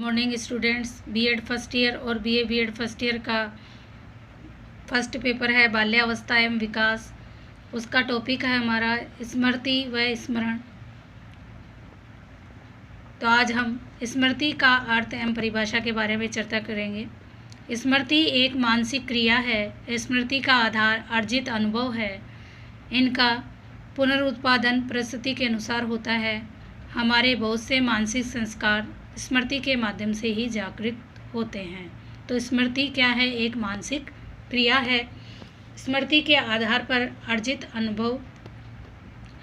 Morning students. BEd first year और BA BEd first year का first paper है बाल्यावस्था एवं विकास। उसका टॉपिक है हमारा स्मृति व स्मरण। तो आज हम स्मृति का अर्थ एवं परिभाषा के बारे में चर्चा करेंगे। स्मृति एक मानसिक क्रिया है। स्मृति का आधार अर्जित अनुभव है। इनका पुनरुत्पादन परिस्थिति के अनुसार होता है। हमारे बहुत से मानसिक संस्कार स्मृति के माध्यम से ही जागृत होते हैं। तो स्मृति क्या है? एक मानसिक क्रिया है। स्मृति के आधार पर अर्जित अनुभव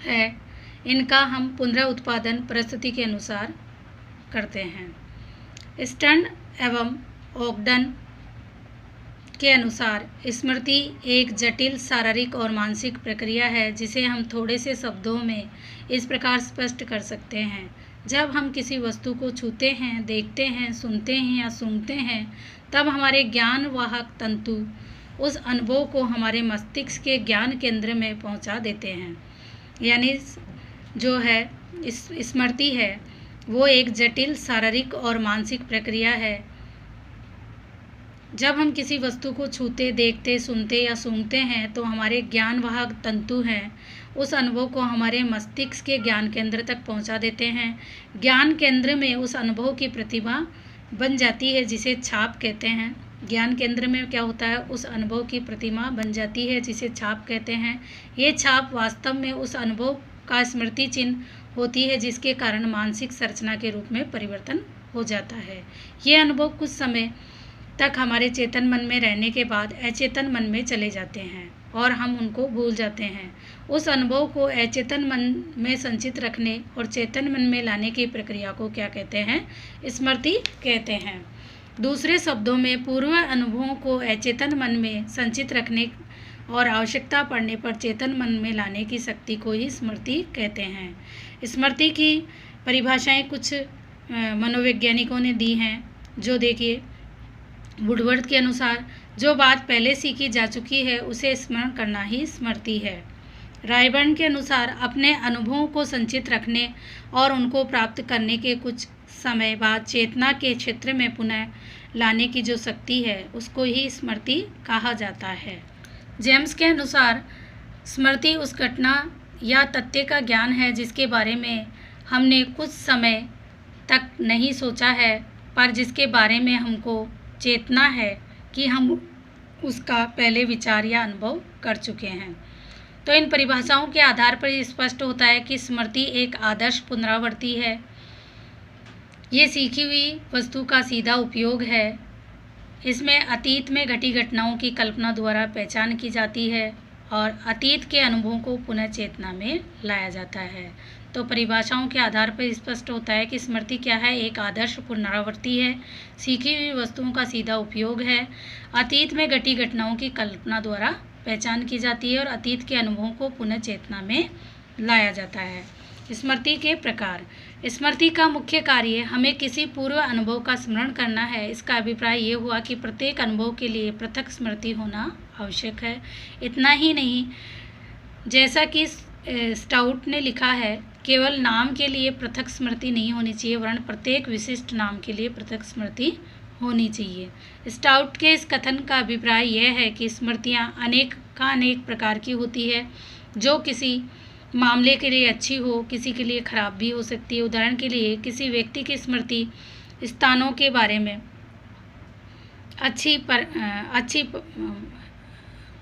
है। इनका हम पुनरुत्पादन परिस्थिति के अनुसार करते हैं। स्टर्न एवं ओगडन के अनुसार स्मृति एक जटिल शारीरिक और मानसिक प्रक्रिया है जिसे हम थोड़े से शब्दों में इस प्रकार स्पष्ट कर सकते हैं। जब हम किसी वस्तु को छूते हैं, देखते हैं, सुनते हैं या सूंघते हैं, तब हमारे ज्ञान वाहक तंतु उस अनुभव को हमारे मस्तिष्क के ज्ञान केंद्र में पहुंचा देते हैं। यानी जो है स्मृति है वो एक जटिल शारीरिक और मानसिक प्रक्रिया है। जब हम किसी वस्तु को छूते, देखते, सुनते या सूंघते हैं तो हमारे ज्ञान वाहक तंतु हैं उस अनुभव को हमारे मस्तिष्क के ज्ञान केंद्र तक पहुंचा देते हैं। ज्ञान केंद्र में उस अनुभव की प्रतिमा बन जाती है जिसे छाप कहते हैं। ज्ञान केंद्र में क्या होता है? उस अनुभव की प्रतिमा बन जाती है जिसे छाप कहते हैं। ये छाप वास्तव में उस अनुभव का स्मृति चिन्ह होती है जिसके कारण मानसिक संरचना के रूप में परिवर्तन हो जाता है। ये अनुभव कुछ समय तक हमारे चेतन मन में रहने के बाद अचेतन मन में चले जाते हैं और हम उनको भूल जाते हैं। उस अनुभव को अचेतन मन में संचित रखने और चेतन मन में लाने की प्रक्रिया को क्या कहते हैं? स्मृति कहते हैं। दूसरे शब्दों में पूर्व अनुभवों को अचेतन मन में संचित रखने और आवश्यकता पड़ने पर चेतन मन में लाने की शक्ति को ही स्मृति कहते हैं। स्मृति की परिभाषाएं कुछ मनोवैज्ञानिकों ने दी हैं। जो देखिए, वुडवर्ड के अनुसार जो बात पहले सीखी जा चुकी है उसे स्मरण करना ही स्मृति है। रायबर्न के अनुसार अपने अनुभवों को संचित रखने और उनको प्राप्त करने के कुछ समय बाद चेतना के क्षेत्र में पुनः लाने की जो शक्ति है उसको ही स्मृति कहा जाता है। जेम्स के अनुसार स्मृति उस घटना या तथ्य का ज्ञान है जिसके बारे में हमने कुछ समय तक नहीं सोचा है पर जिसके बारे में हमको चेतना है कि हम उसका पहले विचार या अनुभव कर चुके हैं। तो इन परिभाषाओं के आधार पर स्पष्ट होता है कि स्मृति एक आदर्श पुनरावृत्ति है। ये सीखी हुई वस्तु का सीधा उपयोग है। इसमें अतीत में घटी घटनाओं की कल्पना द्वारा पहचान की जाती है और अतीत के अनुभवों को पुनः चेतना में लाया जाता है। तो परिभाषाओं के आधार पर स्पष्ट होता है कि स्मृति क्या है? एक आदर्श पुनरावृत्ति है। सीखी हुई वस्तुओं का सीधा उपयोग है। अतीत में घटी घटनाओं की कल्पना द्वारा पहचान की जाती है और अतीत के अनुभवों को पुनः चेतना में लाया जाता है। स्मृति के प्रकार। स्मृति का मुख्य कार्य हमें किसी पूर्व अनुभव का स्मरण करना है। इसका अभिप्राय ये हुआ कि प्रत्येक अनुभव के लिए पृथक स्मृति होना आवश्यक है। इतना ही नहीं, जैसा कि स्टाउट ने लिखा है, केवल नाम के लिए पृथक स्मृति नहीं होनी चाहिए वरन प्रत्येक विशिष्ट नाम के लिए पृथक स्मृति होनी चाहिए। स्टाउट के इस कथन का अभिप्राय यह है कि स्मृतियाँ अनेक प्रकार की होती है जो किसी मामले के लिए अच्छी हो, किसी के लिए खराब भी हो सकती है। उदाहरण के लिए किसी व्यक्ति की स्मृति स्थानों के बारे में अच्छी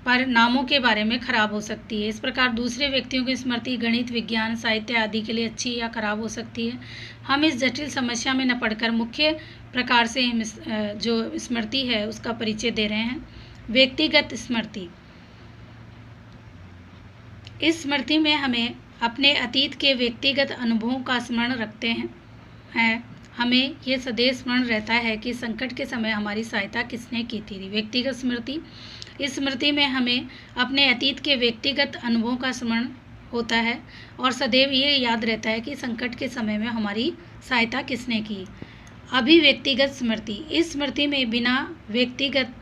पर नामों के बारे में खराब हो सकती है। इस प्रकार दूसरे व्यक्तियों की स्मृति गणित, विज्ञान, साहित्य आदि के लिए अच्छी या खराब हो सकती है। हम इस जटिल समस्या में न पड़कर मुख्य प्रकार से जो स्मृति है उसका परिचय दे रहे हैं। व्यक्तिगत स्मृति। इस स्मृति में हमें अपने अतीत के व्यक्तिगत अनुभवों का स्मरण रखते हैं। हमें ये सदैव स्मरण रहता है कि संकट के समय हमारी सहायता किसने की थी। व्यक्तिगत स्मृति। इस स्मृति में हमें अपने अतीत के व्यक्तिगत अनुभवों का स्मरण होता है और सदैव ये याद रहता है कि संकट के समय में हमारी सहायता किसने की। अभिव्यक्तिगत स्मृति। इस स्मृति में बिना व्यक्तिगत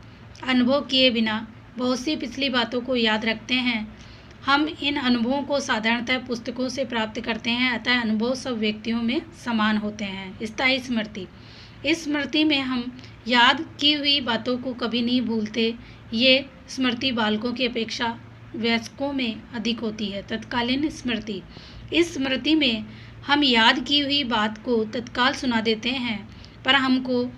अनुभव किए बिना बहुत सी पिछली बातों को याद रखते हैं। हम इन अनुभवों को साधारणतः पुस्तकों से प्राप्त करते हैं, अतः अनुभव सब व्यक्तियों में समान होते हैं। स्थायी स्मृति। इस स्मृति में हम याद की हुई बातों को कभी नहीं भूलते। ये स्मृति बालकों की अपेक्षा वयस्कों में अधिक होती है। तत्कालीन स्मृति, इस स्मृति में हम याद की हुई बात को तत्काल सुना देते हैं, पर हमको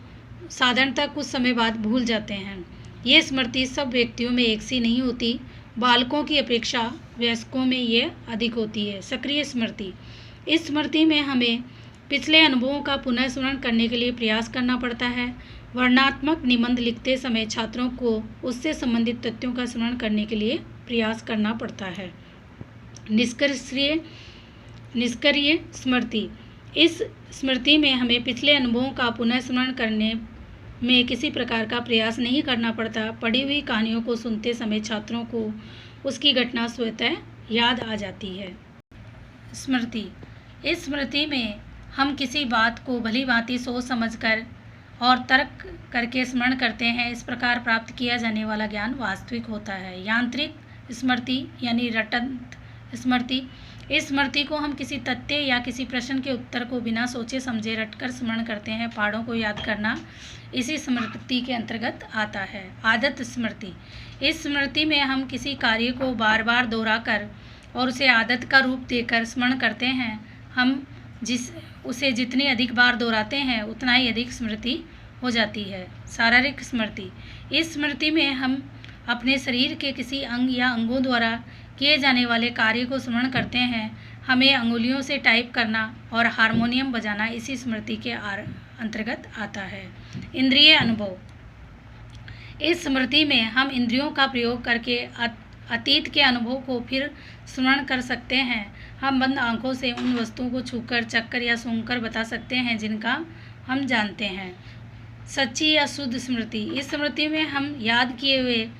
साधारणतः कुछ समय बाद भूल जाते हैं। ये स्मृति सब व्यक्तियों में एक सी नहीं होती, बालकों की अपेक्षा वयस्कों में ये अधिक होती है। सक्रिय स्मृति, इस स्मृति में हमें पिछले अनुभवों का पुनः स्मरण करने के लिए प्रयास करना पड़ता है। वर्णनात्मक निबंध लिखते समय छात्रों को उससे संबंधित तथ्यों का स्मरण करने के लिए प्रयास करना पड़ता है। निष्क्रिय स्मृति, इस स्मृति में हमें पिछले अनुभवों का पुनः स्मरण करने में किसी प्रकार का प्रयास नहीं करना पड़ता। पढ़ी हुई कहानियों को सुनते समय छात्रों को उसकी घटना स्वतः याद आ जाती है। स्मृति, इस स्मृति में हम किसी बात को भली भांति सोच समझकर और तर्क करके स्मरण करते हैं। इस प्रकार प्राप्त किया जाने वाला ज्ञान वास्तविक होता है। यांत्रिक स्मृति यानी रटंत स्मृति, इस स्मृति को हम किसी तथ्य या किसी प्रश्न के उत्तर को बिना सोचे समझे रटकर स्मरण करते हैं। पहाड़ों को याद करना इसी स्मृति के अंतर्गत आता है। आदत स्मृति, इस स्मृति में हम किसी कार्य को बार बार दोहराकर और उसे आदत का रूप देकर स्मरण करते हैं। हम उसे जितनी अधिक बार दोहराते हैं उतना ही अधिक स्मृति हो जाती है। शारीरिक स्मृति, इस स्मृति में हम अपने शरीर के किसी अंग या अंगों द्वारा किए जाने वाले कार्य को स्मरण करते हैं। हमें अंगुलियों से टाइप करना और हारमोनियम बजाना इसी स्मृति के अंतर्गत आता है। इंद्रिय अनुभव, इस स्मृति में हम इंद्रियों का प्रयोग करके अतीत के अनुभव को फिर स्मरण कर सकते हैं। हम बंद आंखों से उन वस्तुओं को छूकर, चखकर या सूंघकर बता सकते हैं जिनका हम जानते हैं। सच्ची या शुद्ध स्मृति, इस स्मृति में हम याद किए हुए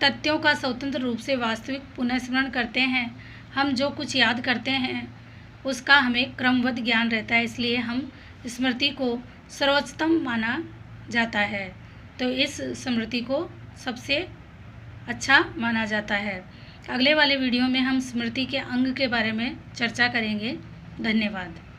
तथ्यों का स्वतंत्र रूप से वास्तविक पुनः स्मरण करते हैं। हम जो कुछ याद करते हैं उसका हमें क्रमबद्ध ज्ञान रहता है, इसलिए हम स्मृति को सर्वोच्चतम माना जाता है। तो इस स्मृति को सबसे अच्छा माना जाता है। अगले वाले वीडियो में हम स्मृति के अंग के बारे में चर्चा करेंगे। धन्यवाद।